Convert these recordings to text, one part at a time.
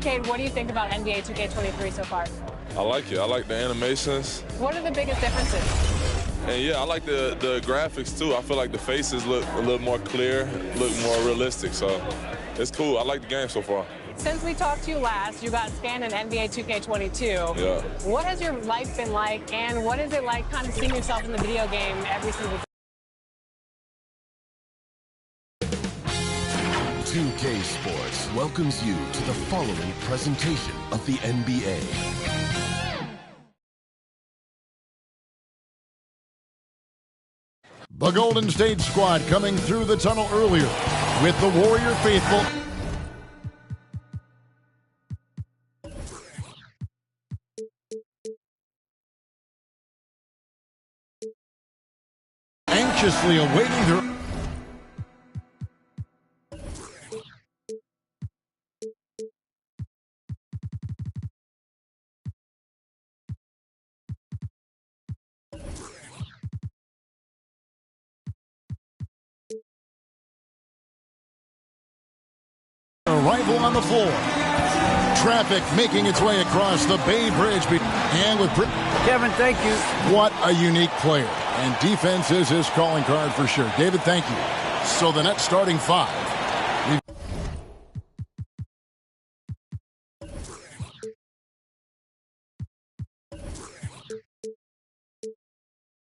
Cade, what do you think about NBA 2K23 so far? I like it. I like the animations. What are the biggest differences? And yeah, I like the graphics too. I feel like the faces look a little more clear, look more realistic. So it's cool. I like the game so far. Since we talked to you last, you got scanned in NBA 2K22. Yeah. What has your life been like, and what is it like kind of seeing yourself in the video game every single day? 2K Sports welcomes you to the following presentation of the NBA. The Golden State squad coming through the tunnel earlier with the Warrior faithful. Anxiously awaiting their... Arrival on the floor. Traffic making its way across the Bay Bridge. And with... Kevin, thank you. What a unique player. And defense is his calling card for sure. David, thank you. So the Nets starting five.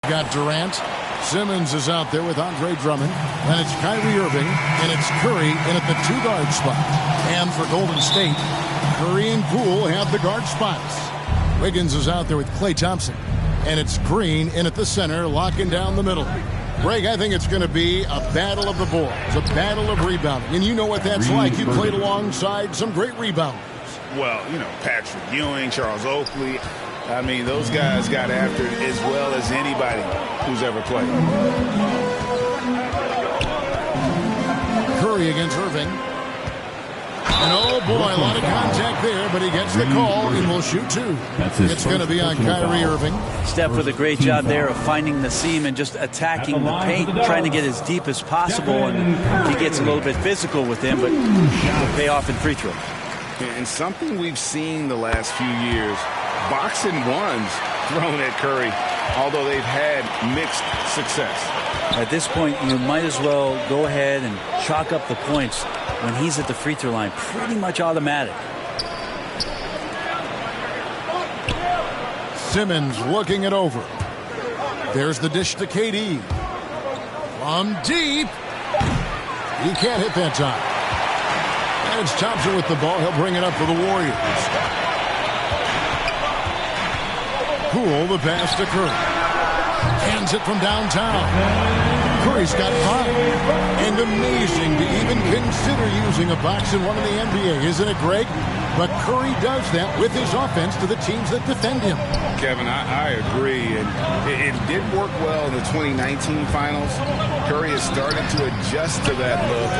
Got Durant. Simmons is out there with Andre Drummond. And it's Kyrie Irving. And it's Curry in at the two-guard spot. And for Golden State, Curry and Poole have the guard spots. Wiggins is out there with Klay Thompson. And it's Green in at the center, locking down the middle. Greg, I think it's going to be a battle of the boards, a battle of rebounding. And you know what that's like. You played alongside some great rebounders. Well, you know, Patrick Ewing, Charles Oakley. I mean, those guys got after it as well as anybody who's ever played. Curry against Irving. And oh boy, a lot of contact there, but he gets the call and will shoot two. It's going to be on Kyrie Irving. Steph with a great job there of finding the seam and just attacking the paint, trying to get as deep as possible. And he gets a little bit physical with him, but will pay off in free throw. And something we've seen the last few years, boxing ones thrown at Curry, although they've had mixed success. At this point, you might as well go ahead and chalk up the points when he's at the free throw line. Pretty much automatic. Simmons looking it over. There's the dish to KD. From deep. He can't hit that time. And it's Thompson with the ball. He'll bring it up for the Warriors. Poole, the pass to Curry. Hands it from downtown. Curry's got five. And amazing to even consider using a box and one in the NBA, isn't it, Greg? But Curry does that with his offense to the teams that defend him. Kevin, I agree. And it did work well in the 2019 finals. Curry has started to adjust to that look.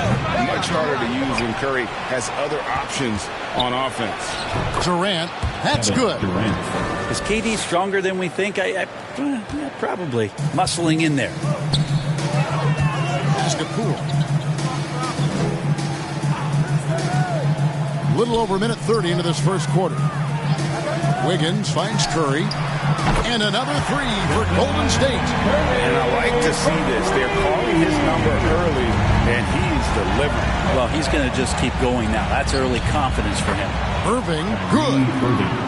Much harder to use when Curry has other options on offense. Durant, that's good. Is KD stronger than we think? Yeah, probably. Muscling in there. Pass to Poole. A little over a minute 30 into this first quarter. Wiggins finds Curry. And another three for Golden State. And I like to see this. They're calling his number early, and he's delivering. Well, he's going to just keep going now. That's early confidence for him. Irving, good.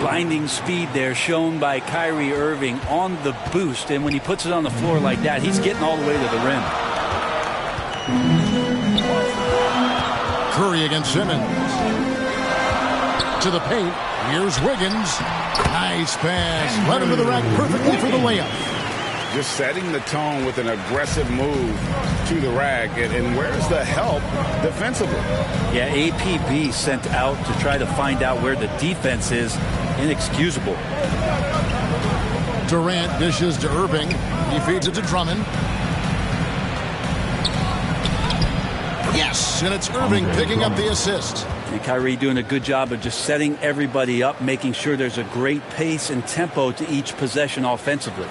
Blinding speed there shown by Kyrie Irving on the boost. And when he puts it on the floor like that, he's getting all the way to the rim. Curry against Simmons. To the paint. Here's Wiggins. Nice pass. Led him to the rack perfectly for the layup. Just setting the tone with an aggressive move to the rack. And where's the help defensively? Yeah, APB sent out to try to find out where the defense is. Inexcusable. Durant dishes to Irving. He feeds it to Drummond. Yes, and it's Irving picking up the assist. And Kyrie doing a good job of just setting everybody up, making sure there's a great pace and tempo to each possession offensively.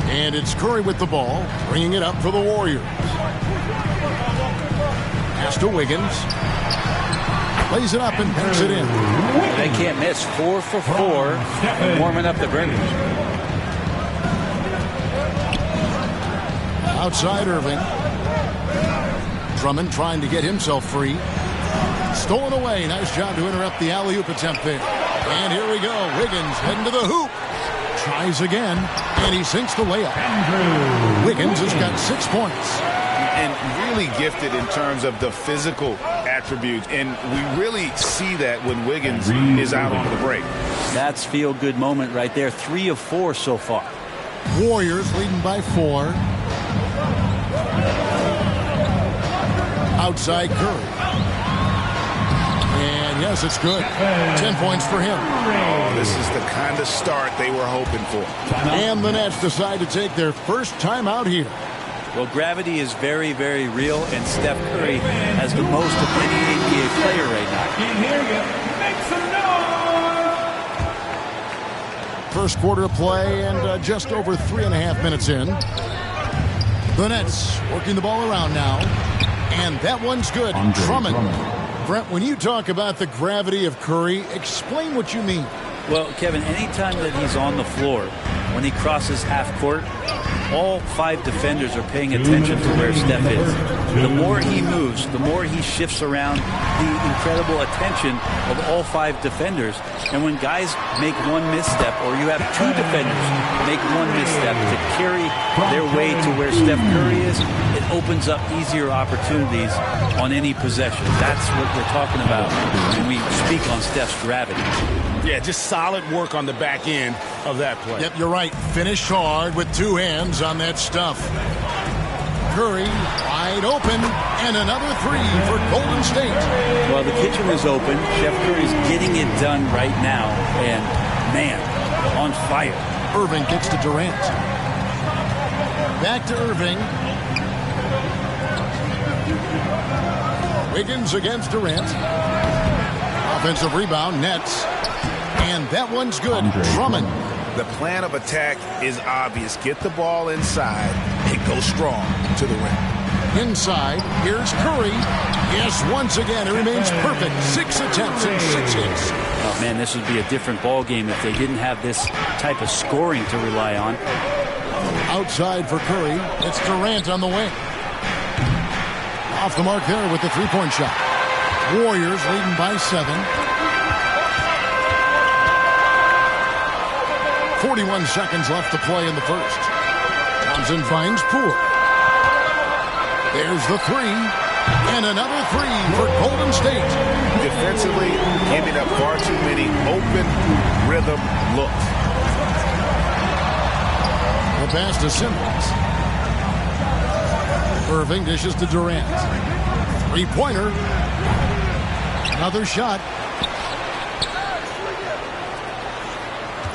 And it's Curry with the ball, bringing it up for the Warriors. Pass to Wiggins. lays it up and banks it in. They can't miss. 4 for 4, warming up the burgers. Outside Irving. Drummond trying to get himself free. Stolen away. Nice job to interrupt the alley-oop attempt there. And here we go. Wiggins heading to the hoop. Tries again, and he sinks the layup. Wiggins has got 6 points. And really gifted in terms of the physical attributes. And we really see that when Wiggins is out on the break. That's feel-good moment right there. 3 of 4 so far. Warriors leading by 4. Outside Curry. And yes, it's good. 10 points for him. Oh, this is the kind of start they were hoping for. And the Nets decide to take their first time out here. Well, gravity is very, very real, and Steph Curry has the most of any NBA player right now. First quarter of play and just over 3.5 minutes in. The Nets working the ball around now. And that one's good. Drummond. Brent, when you talk about the gravity of Curry, explain what you mean. Well, Kevin, anytime that he's on the floor, when he crosses half court, all 5 defenders are paying attention to where Steph is. The more he moves, the more he shifts around, the incredible attention of all 5 defenders. And when guys make one misstep, or you have 2 defenders make one misstep to carry their way to where Steph Curry is, it opens up easier opportunities on any possession. That's what we're talking about when we speak on Steph's gravity. Yeah, just solid work on the back end of that play. Yep, you're right. Finish hard with 2 hands on that stuff. Curry wide open, and another 3 for Golden State. Well, the kitchen is open. Chef Curry's getting it done right now, and man, on fire. Irving gets to Durant. Back to Irving. Wiggins against Durant. Offensive rebound, Nets. And that one's good. Drummond. The plan of attack is obvious. Get the ball inside and go strong to the rim. Inside, here's Curry. Yes, once again, it remains perfect. 6 attempts and 6 hits. Oh, man, this would be a different ball game if they didn't have this type of scoring to rely on. Outside for Curry. It's Durant on the wing. Off the mark there with the 3-point shot. Warriors leading by 7. 41 seconds left to play in the first. Thompson finds Poole. There's the 3. And another 3 for Golden State. Defensively, giving up far too many open rhythm looks. The pass to Simmons. Irving dishes to Durant. 3-pointer. Another shot.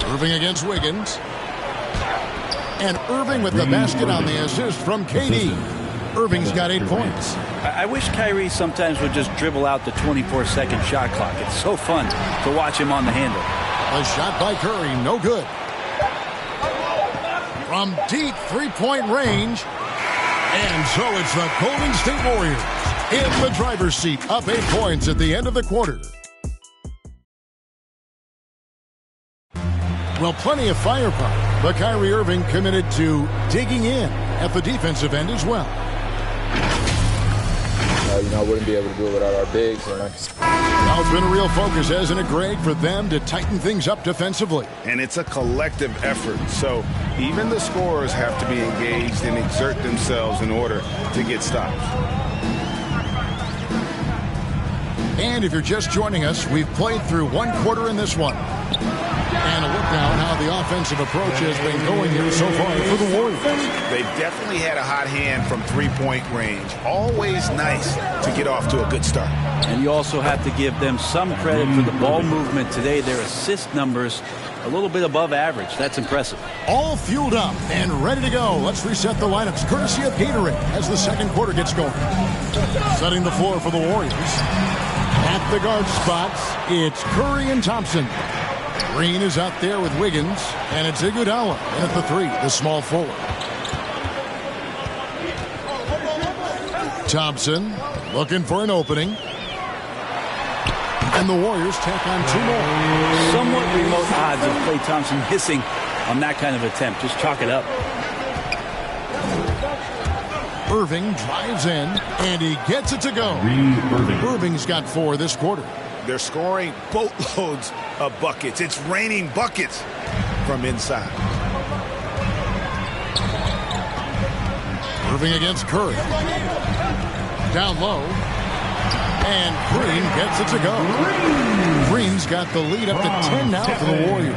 Irving against Wiggins. And Irving with the basket on the assist from KD. Irving's got 8 points. I wish Kyrie sometimes would just dribble out the 24-second shot clock. It's so fun to watch him on the handle. A shot by Curry, no good. From deep 3-point range. And so it's the Golden State Warriors in the driver's seat, up 8 points at the end of the quarter. Well, plenty of firepower, but Kyrie Irving committed to digging in at the defensive end as well. I wouldn't be able to do it without our bigs. Now it's been a real focus, hasn't it, Greg, for them to tighten things up defensively? And it's a collective effort, so even the scorers have to be engaged and exert themselves in order to get stops. And if you're just joining us, we've played through 1 quarter in this one. And a look now at how the offensive approach has been going here so far for the Warriors. They've definitely had a hot hand from 3-point range. Always nice to get off to a good start. And you also have to give them some credit for the ball movement today. Their assist numbers a little bit above average. That's impressive. All fueled up and ready to go. Let's reset the lineups courtesy of Gatorade as the second quarter gets going. Setting the floor for the Warriors. At the guard spots, it's Curry and Thompson. Green is out there with Wiggins, and it's Iguodala in at the 3, the small forward. Thompson looking for an opening. And the Warriors take on 2 more. Somewhat remote odds of Klay Thompson missing on that kind of attempt. Just chalk it up. Irving drives in, and he gets it to go. Irving's got 4 this quarter. They're scoring boatloads of buckets. It's raining buckets from inside. Irving against Curry. Down low. And Green gets it to go. Green's got the lead up to 10 now for the Warriors.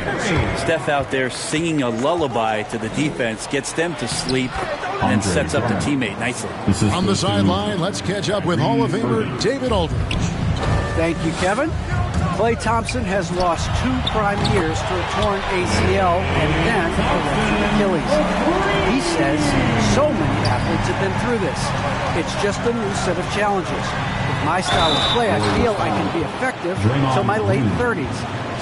Steph out there singing a lullaby to the defense, gets them to sleep, and sets up the teammate nicely. On the sideline, let's catch up with Hall of Famer David Aldridge. Thank you, Kevin. Klay Thompson has lost 2 prime years to a torn ACL and then a ruptured Achilles. He says so many athletes have been through this. It's just a new set of challenges. With my style of play, I feel I can be effective until my late 30s.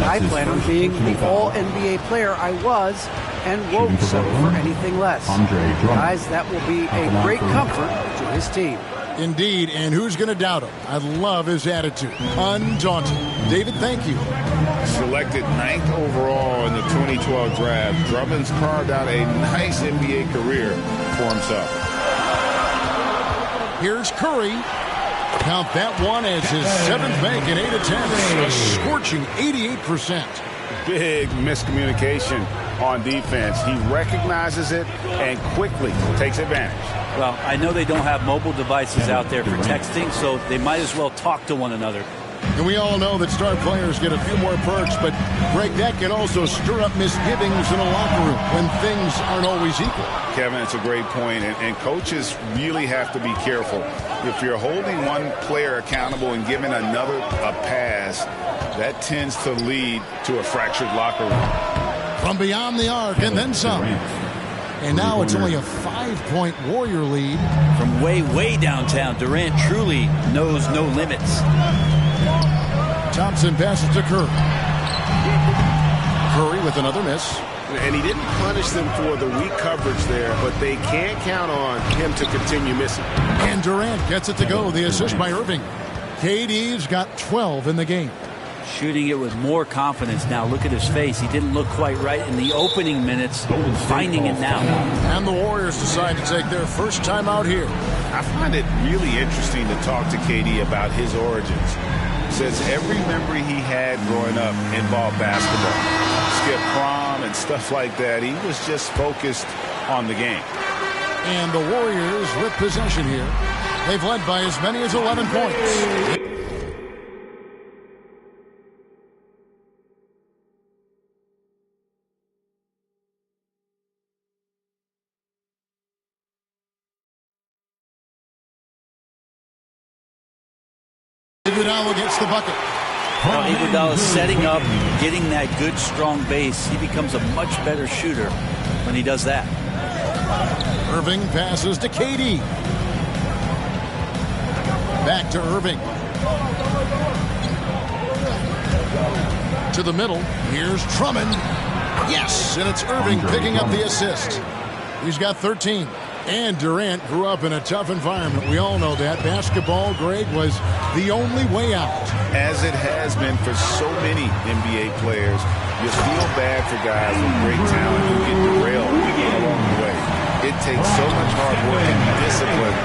I plan on being the all-NBA player I was and won't settle for anything less. Guys, that will be a great comfort to his team. Indeed, and who's going to doubt him? I love his attitude. Undaunted. David, thank you. Selected 9th overall in the 2012 draft, Drummond's carved out a nice NBA career for himself. Here's Curry. Count that one as his 7th make in 8 attempts. A scorching 88%. Big miscommunication on defense. He recognizes it and quickly takes advantage. Well, I know they don't have mobile devices out there for texting, so they might as well talk to one another. And we all know that star players get a few more perks, but, Greg, that can also stir up misgivings in a locker room when things aren't always equal. Kevin, it's a great point, and coaches really have to be careful. If you're holding one player accountable and giving another a pass, that tends to lead to a fractured locker room. From beyond the arc and then some. And now it's only a 5-point Warrior lead. From way, way downtown, Durant truly knows no limits. Thompson passes to Curry. Curry with another miss. And he didn't punish them for the weak coverage there, but they can't count on him to continue missing. And Durant gets it to go. The assist by Irving. KD's got 12 in the game. Shooting it with more confidence now. Look at his face. He didn't look quite right in the opening minutes. Finding it now. And the Warriors decide to take their first time out here. I find it really interesting to talk to KD about his origins. Says every memory he had growing up involved basketball. Skip prom and stuff like that. He was just focused on the game. And the Warriors with possession here. They've led by as many as 11 points. Iguodala gets the bucket. Now Iguodala setting up, getting that good, strong base. He becomes a much better shooter when he does that. Irving passes to KD. Back to Irving. To the middle. Here's Drummond. Yes, and it's Irving picking up the assist. He's got 13. And Durant grew up in a tough environment. We all know that. Basketball, Greg, was the only way out. As it has been for so many NBA players, you feel bad for guys with great talent who get derailed along the way. It takes so much hard work and discipline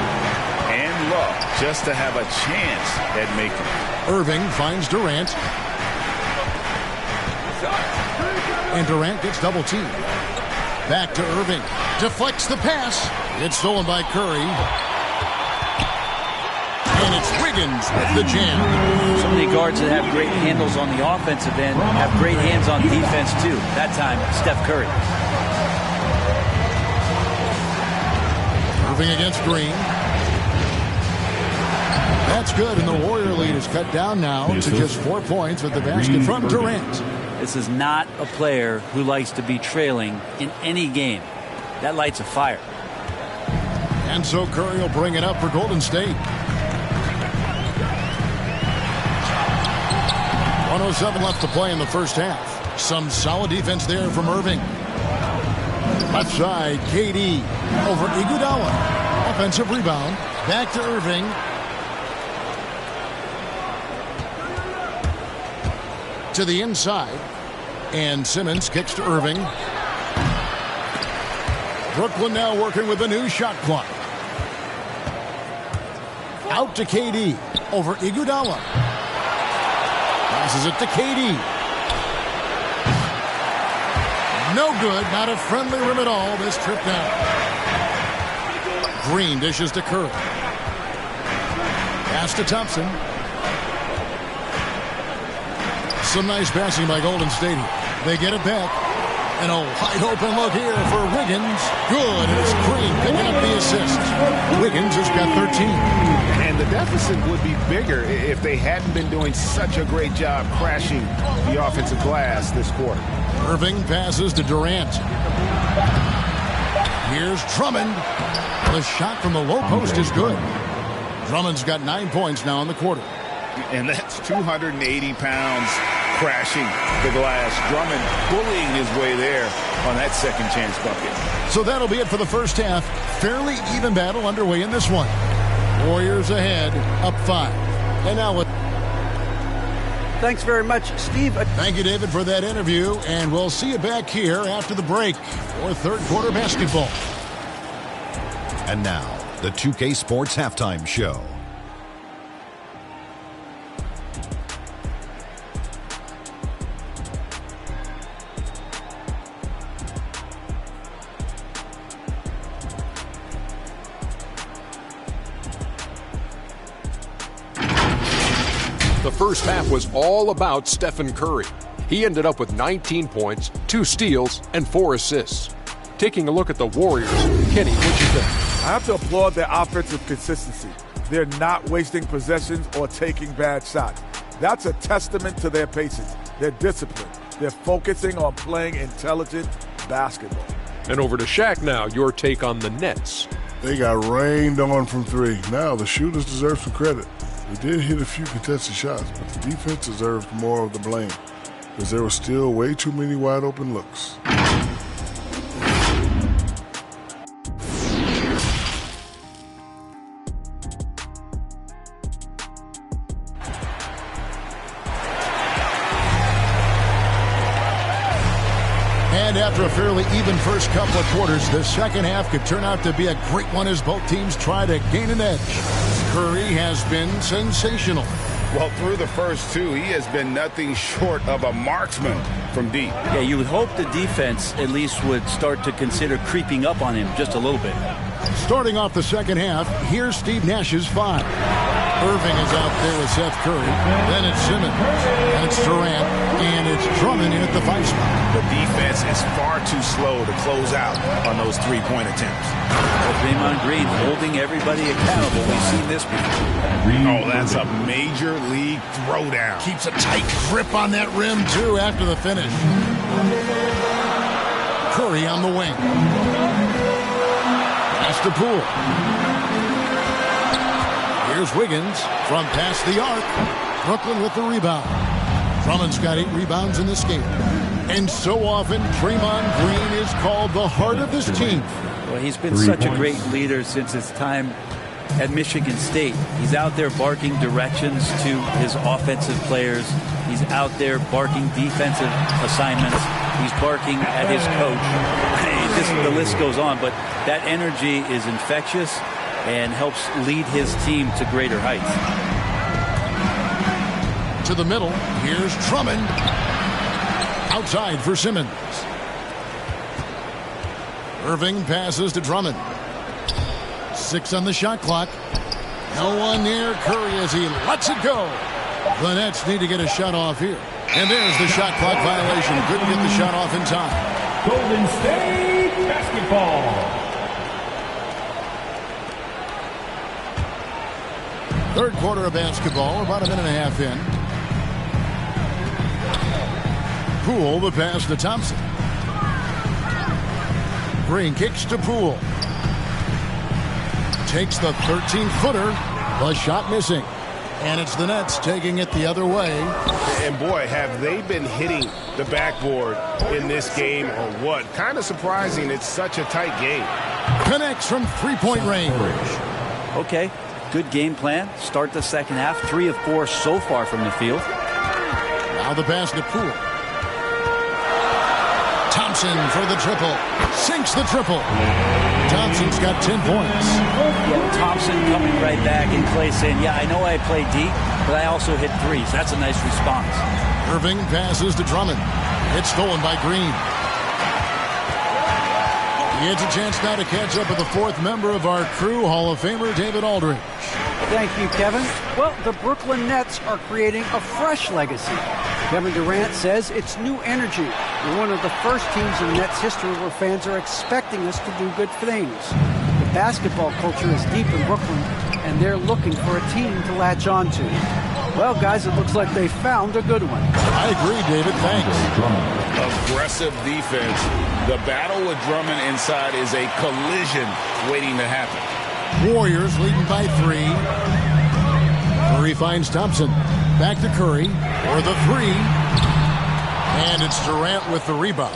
and luck just to have a chance at making it. Irving finds Durant. And Durant gets double teamed. Back to Irving. Deflects the pass. It's stolen by Curry. And it's Wiggins with the jam. So many guards that have great handles on the offensive end have great hands on defense too. That time, Steph Curry. Irving against Green. That's good, and the Warrior lead is cut down now to just 4 points with the basket from Durant. This is not a player who likes to be trailing in any game. That lights a fire. And so Curry will bring it up for Golden State. 1:07 left to play in the first half. Some solid defense there from Irving. Left side, KD over Iguodala. Offensive rebound. Back to Irving. to the inside. And Simmons kicks to Irving. Brooklyn now working with a new shot clock. Out to KD. Over Iguodala. Passes it to KD. No good. Not a friendly rim at all this trip down. Green dishes to Curry. Pass to Thompson. Some nice passing by Golden State here. They get it back. And a wide open look here for Wiggins. Good. And it's Green picking up the assist. Wiggins has got 13. And the deficit would be bigger if they hadn't been doing such a great job crashing the offensive glass this quarter. Irving passes to Durant. Here's Drummond. The shot from the low post is good. Drummond's got 9 points now in the quarter. And that's 280 pounds crashing the glass. Drummond bullying his way there on that second chance bucket. So that'll be it for the first half. Fairly even battle underway in this one. Warriors ahead, up 5. And now with... Thanks very much, Steve. Thank you, David, for that interview. And we'll see you back here after the break for third quarter basketball. And now, the 2K Sports Halftime Show. The first half was all about Stephen Curry. He ended up with 19 points, 2 steals, and 4 assists. Taking a look at the Warriors, Kenny, what you think? I have to applaud their offensive consistency. They're not wasting possessions or taking bad shots. That's a testament to their patience, their discipline. They're focusing on playing intelligent basketball. And over to Shaq now, your take on the Nets. They got rained on from 3. Now the shooters deserve some credit. They did hit a few contested shots, but the defense deserves more of the blame because there were still way too many wide open looks. And after a fairly even first couple of quarters, the second half could turn out to be a great one as both teams try to gain an edge. Curry has been sensational. Well, through the first 2, he has been nothing short of a marksman from deep. Yeah, you would hope the defense at least would start to consider creeping up on him just a little bit. Starting off the second half, here's Steve Nash's 5. Irving is out there with Seth Curry. Then it's Simmons. And it's Durant. And it's Drummond in at the 5 spot. The defense is far too slow to close out on those 3-point attempts. Well, Draymond Green holding everybody accountable. We've seen this before. Oh, that's a major league throwdown. Keeps a tight grip on that rim, too, after the finish. Curry on the wing. Pass to Poole. Here's Wiggins from past the arc. Brooklyn with the rebound. Drummond's got 8 rebounds in this game. And so often, Draymond Green is called the heart of this team. Well, he's been such a great leader since his time at Michigan State. He's out there barking directions to his offensive players. He's out there barking defensive assignments. He's barking at his coach. The list goes on, but that energy is infectious and helps lead his team to greater heights. To the middle, here's Drummond. Outside for Simmons. Irving passes to Drummond. 6 on the shot clock. No one near Curry as he lets it go. The Nets need to get a shot off here. And there's the shot clock violation. Couldn't get the shot off in time. Golden State basketball. Third quarter of basketball, about a minute and a half in. Poole, the pass to Thompson. Green kicks to Poole. Takes the 13-footer. The shot missing. And it's the Nets taking it the other way. And boy, have they been hitting the backboard in this game or what? Kind of surprising it's such a tight game. Connects from 3-point range. Okay, good game plan. Start the second half. 3 of 4 so far from the field. Now the pass to Poole. Thompson for the triple. Sinks the triple. Thompson's got 10 points. Yeah, Thompson coming right back and Clay saying, yeah, I know I play deep, but I also hit threes. That's a nice response. Irving passes to Drummond. It's stolen by Green. He gets a chance now to catch up with the fourth member of our crew, Hall of Famer David Aldridge. Thank you, Kevin. Well, the Brooklyn Nets are creating a fresh legacy. Kevin Durant says it's new energy. We're one of the first teams in Nets history where fans are expecting us to do good things. The basketball culture is deep in Brooklyn, and they're looking for a team to latch on to. Well, guys, it looks like they found a good one. I agree, David. Thanks. Aggressive defense. The battle with Drummond inside is a collision waiting to happen. Warriors leading by 3. Curry finds Thompson. Back to Curry for the 3. And it's Durant with the rebound.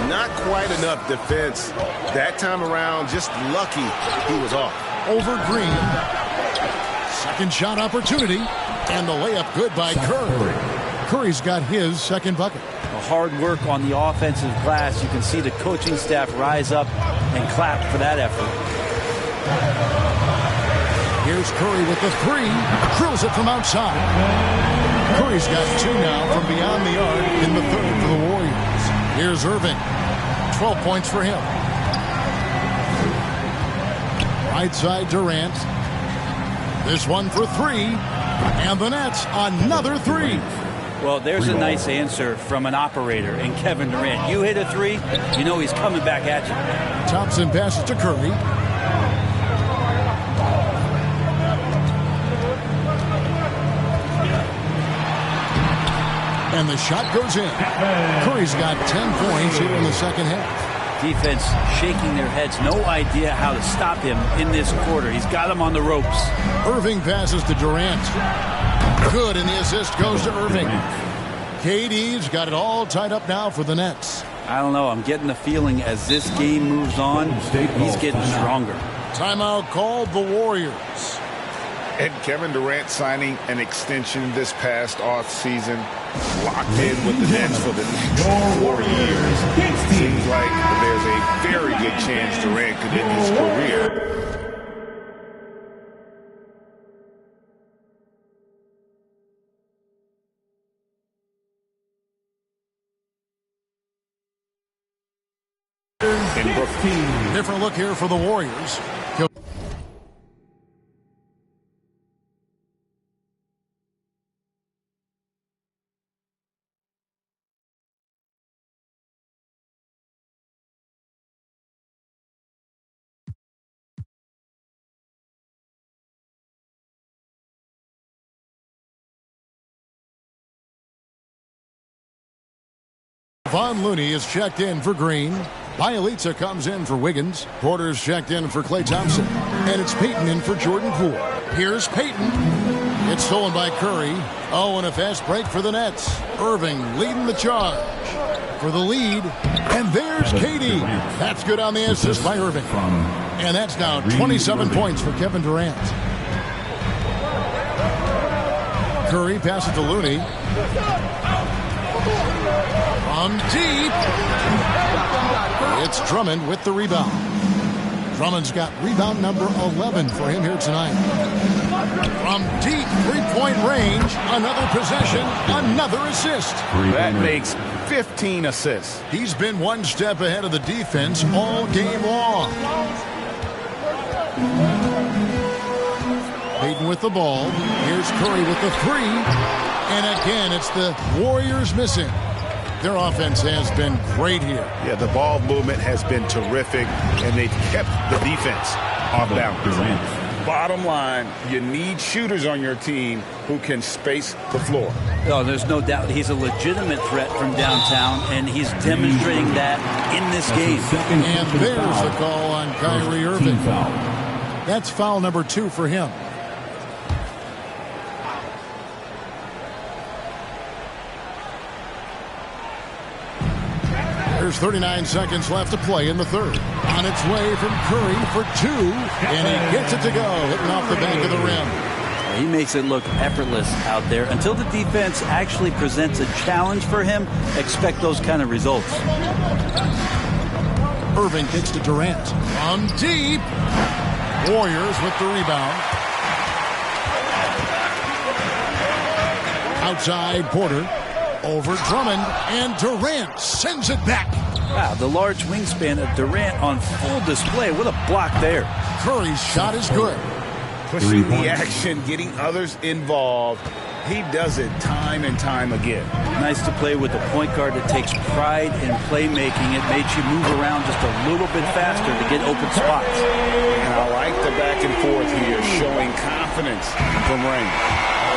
Not quite enough defense. That time around, just lucky he was off. Over Green. Second shot opportunity. And the layup good by Curry. Curry's got his second bucket. Hard work on the offensive glass. You can see the coaching staff rise up and clap for that effort. Here's Curry with the 3. Drills it from outside. Curry's got 2 now from beyond the arc in the third for the Warriors. Here's Irving. 12 points for him. Right side Durant. This one for 3. And the Nets another 3. Well, there's a nice answer from an operator in Kevin Durant. You hit a 3, you know he's coming back at you. Thompson passes to Curry. And the shot goes in. Curry's got 10 points here in the second half. Defense shaking their heads. No idea how to stop him in this quarter. He's got him on the ropes. Irving passes to Durant. Good, and the assist goes to Irving. KD's got it all tied up now for the Nets. I don't know. I'm getting the feeling as this game moves on, he's getting stronger. Timeout called the Warriors. And Kevin Durant signing an extension this past offseason, locked in with the Nets for the next 4 years. Seems like there's a very good chance Durant could end his career. Different look here for the Warriors. Von Looney is checked in for Green. Bielitsa comes in for Wiggins. Porter's checked in for Klay Thompson. And it's Payton in for Jordan Poole. Here's Payton. It's stolen by Curry. Oh, and a fast break for the Nets. Irving leading the charge for the lead. And there's KD. That's good on the assist by Irving. And that's now 27 points for Kevin Durant. Curry passes to Looney. From deep. It's Drummond with the rebound. Drummond's got rebound number 11 for him here tonight. From deep three-point range, another possession, another assist. That makes 15 assists. He's been one step ahead of the defense all game long. Payton with the ball. Here's Curry with the 3. And again, it's the Warriors missing. Their offense has been great here. Yeah, the ball movement has been terrific, and they've kept the defense off balance. Bottom line, you need shooters on your team who can space the floor. Oh, there's no doubt he's a legitimate threat from downtown, and he's demonstrating that in this game. And there's the call on Kyrie Irving. That's foul number 2 for him. There's 39 seconds left to play in the third. On its way from Curry for 2, and he gets it to go, hitting off the back of the rim. He makes it look effortless out there. Until the defense actually presents a challenge for him, expect those kind of results. Irving kicks to Durant. On deep. Warriors with the rebound. Outside Porter. Over Drummond. And Durant sends it back. Wow, the large wingspan of Durant on full display. What a block there. Curry's shot is good. Pushing the action, getting others involved. He does it time and time again. Nice to play with a point guard that takes pride in playmaking. It makes you move around just a little bit faster to get open spots. And I like the back and forth here, showing confidence from Rain.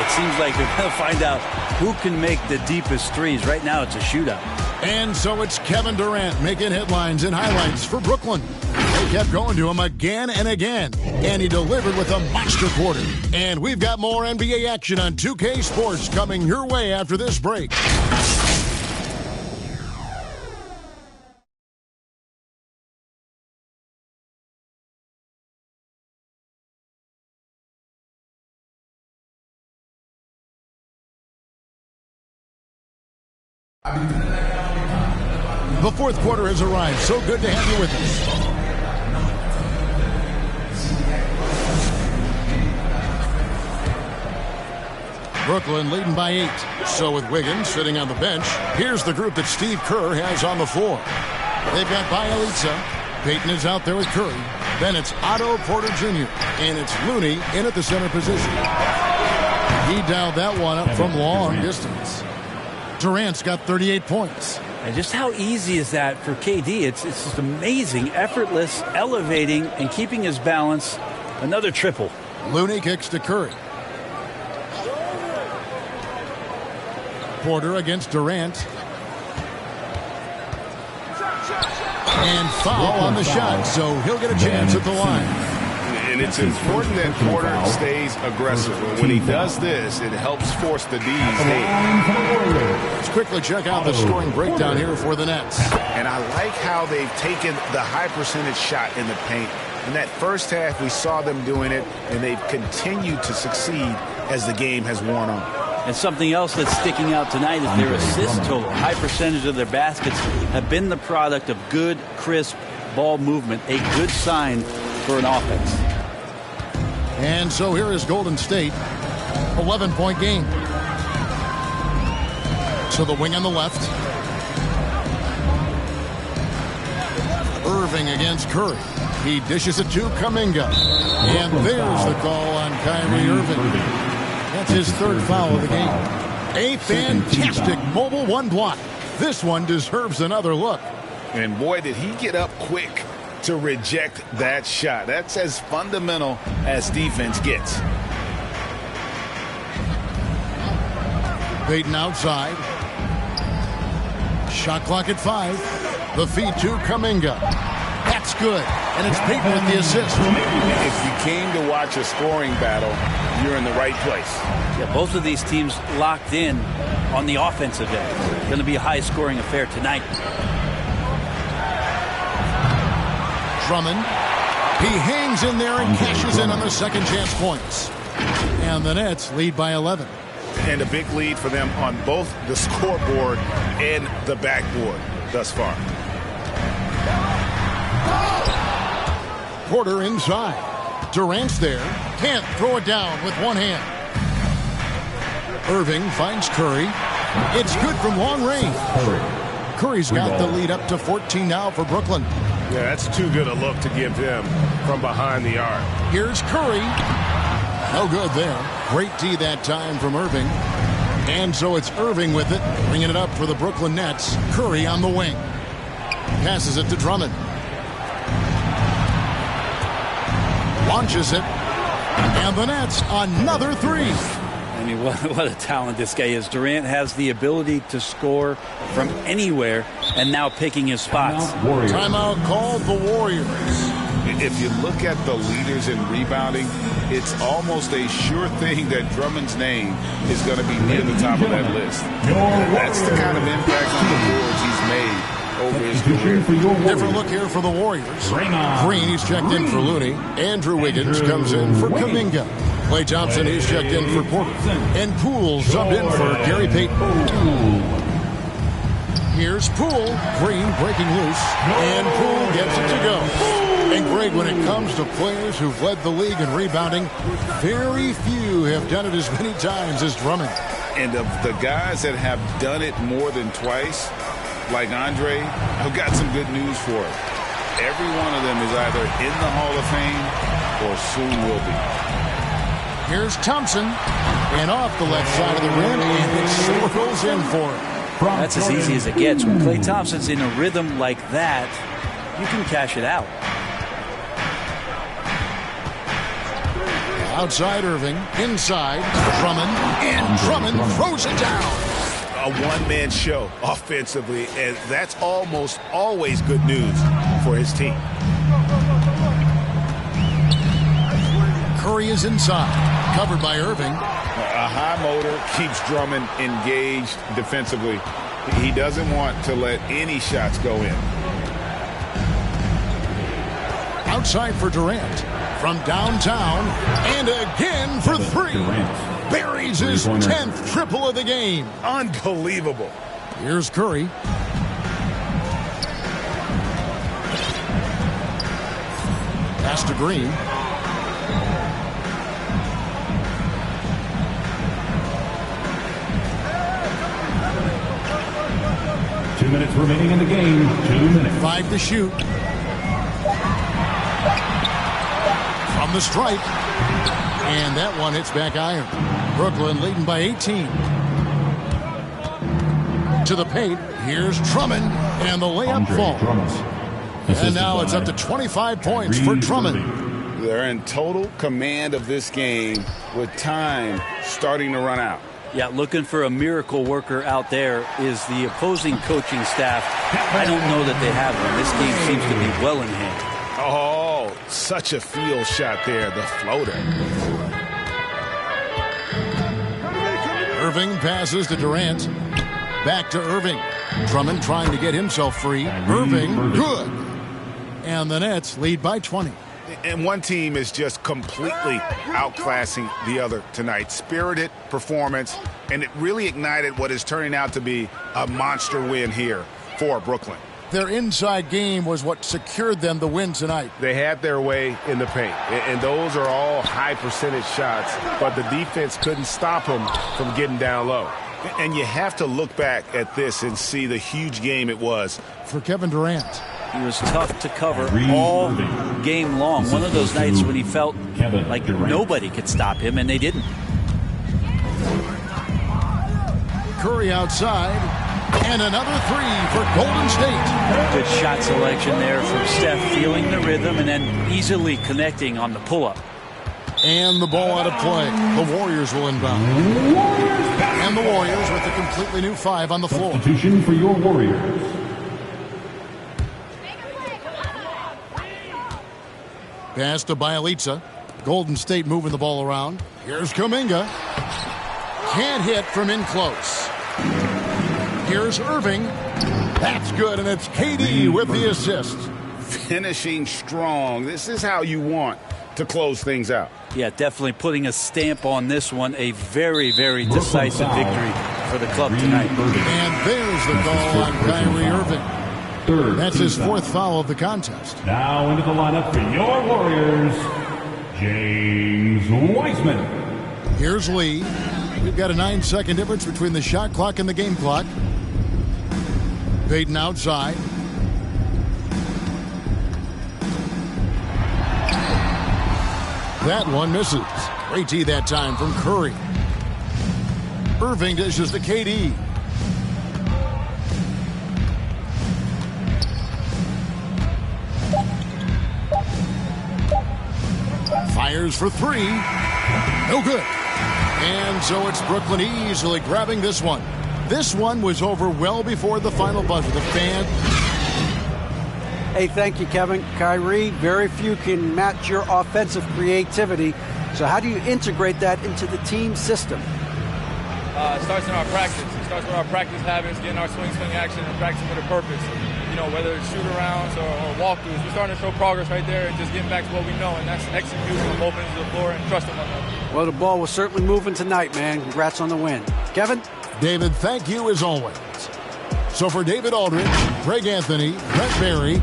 It seems like they're going to find out who can make the deepest threes. Right now, it's a shootout. And so it's Kevin Durant making headlines and highlights for Brooklyn. They kept going to him again and again, and he delivered with a monster quarter. And we've got more NBA action on 2K Sports coming your way after this break. The fourth quarter has arrived. So good to have you with us. Brooklyn leading by 8. So with Wiggins sitting on the bench, here's the group that Steve Kerr has on the floor. They've got Bjelica. Payton is out there with Curry. Then it's Otto Porter Jr. And it's Looney in at the center position. He dialed that one up from long distance. Durant's got 38 points. And just how easy is that for KD? It's just amazing, effortless, elevating, and keeping his balance. Another triple. Looney kicks to Curry. Porter against Durant. And foul on the shot, so he'll get a chance at the line. And it's important that Porter stays aggressive. When he does this, it helps force the D's hand. Let's quickly check out the scoring breakdown here for the Nets. And I like how they've taken the high percentage shot in the paint. In that first half, we saw them doing it, and they've continued to succeed as the game has worn on. And something else that's sticking out tonight is their assist total. High percentage of their baskets have been the product of good, crisp ball movement, a good sign for an offense. And so here is Golden State, 11-point game. So the wing on the left. Irving against Curry. He dishes it to Kuminga. And there's the call on Kyrie Irving. That's his third foul of the game. A fantastic mobile one block. This one deserves another look. And boy, did he get up quick to reject that shot. That's as fundamental as defense gets. Payton outside. Shot clock at 5. The feed to Kuminga. That's good. And it's Payton with the assist. If you came to watch a scoring battle, you're in the right place. Yeah, both of these teams locked in on the offensive end. It's going to be a high-scoring affair tonight. Drummond. He hangs in there and cashes in on the second chance points. And the Nets lead by 11. And a big lead for them on both the scoreboard and the backboard thus far. Porter inside. Durant's there. Can't throw it down with one hand. Irving finds Curry. It's good from long range. Curry's got the lead up to 14 now for Brooklyn. Yeah, that's too good a look to give him from behind the arc. Here's Curry. No good there. Great D that time from Irving. And so it's Irving with it, bringing it up for the Brooklyn Nets. Curry on the wing. Passes it to Drummond. Launches it. And the Nets, another three. I mean, what a talent this guy is. Durant has the ability to score from anywhere and now picking his spots. Timeout called the Warriors. If you look at the leaders in rebounding, it's almost a sure thing that Drummond's name is going to be near the top of that list. That's the kind of impact on the boards he's made over his career. Different look here for the Warriors. Green, he's checked in for Looney. Andrew Wiggins comes in for Kuminga. Klay Thompson is checked in for Porter. And Poole subbed in for Gary Payton. Here's Poole. Green breaking loose. And Poole gets it to go. And Greg, when it comes to players who've led the league in rebounding, very few have done it as many times as Drummond. And of the guys that have done it more than twice, like Andre, I've got some good news for him. Every one of them is either in the Hall of Fame or soon will be. Here's Thompson. And off the left side of the rim, and it swirls in for him. That's as easy as it gets. When Klay Thompson's in a rhythm like that, you can cash it out. Outside Irving, inside Drummond, and Drummond throws it down. A one-man show offensively, and that's almost always good news for his team. Curry is inside, covered by Irving. A high motor keeps Drummond engaged defensively. He doesn't want to let any shots go in. Outside for Durant. From downtown, and again for three. Buries his 10th triple of the game. Unbelievable. Here's Curry. Pass to Green. Two minutes remaining in the game. 2 minutes. 5 to shoot. From the stripe. And that one hits back iron. Brooklyn leading by 18. To the paint. Here's Drummond. And the layup falls. And now it's up to 25 points for Drummond. They're in total command of this game with time starting to run out. Yeah, looking for a miracle worker out there is the opposing coaching staff. I don't know that they have one. This game seems to be well in hand. Oh, such a field shot there, the floater. Irving passes to Durant. Back to Irving. Drummond trying to get himself free. Irving, good. And the Nets lead by 20. And one team is just completely outclassing the other tonight. Spirited performance, and it really ignited what is turning out to be a monster win here for Brooklyn. Their inside game was what secured them the win tonight. They had their way in the paint, and those are all high percentage shots, but the defense couldn't stop them from getting down low. And you have to look back at this and see the huge game it was for Kevin Durant. He was tough to cover all game long. One of those nights when he felt like nobody could stop him, and they didn't. Curry outside, and another three for Golden State. Good shot selection there from Steph, feeling the rhythm and then easily connecting on the pull-up. And the ball out of play. The Warriors will inbound. And the Warriors with a completely new 5 on the floor. Substitution for your Warriors. Pass to Bielitsa. Golden State moving the ball around. Here's Kuminga. Can't hit from in close. Here's Irving. That's good, and it's KD with the assist. Finishing strong. This is how you want to close things out. Yeah, definitely putting a stamp on this one. A very, very decisive victory for the club tonight. And there's the call on Kyrie Irving. That's his 4th foul of the contest. Now into the lineup for your Warriors, James Wiseman. Here's Lee. We've got a 9-second difference between the shot clock and the game clock. Payton outside. That one misses. Great tee that time from Curry. Irving dishes to KD. Fires for 3. No good. And so it's Brooklyn easily grabbing this one. This one was over well before the final buzzer. The fan. Hey, thank you, Kevin. Kyrie, very few can match your offensive creativity. So how do you integrate that into the team system? It starts in our practice. starts with our practice habits, getting our swing action, and practicing with a purpose. You know, whether it's shoot-arounds or walkthroughs, we're starting to show progress right there and just getting back to what we know, and that's executing on both ends of the floor and trusting one another. Well, the ball was certainly moving tonight, man. Congrats on the win. Kevin? David, thank you as always. So for David Aldridge, Greg Anthony, Brent Barry,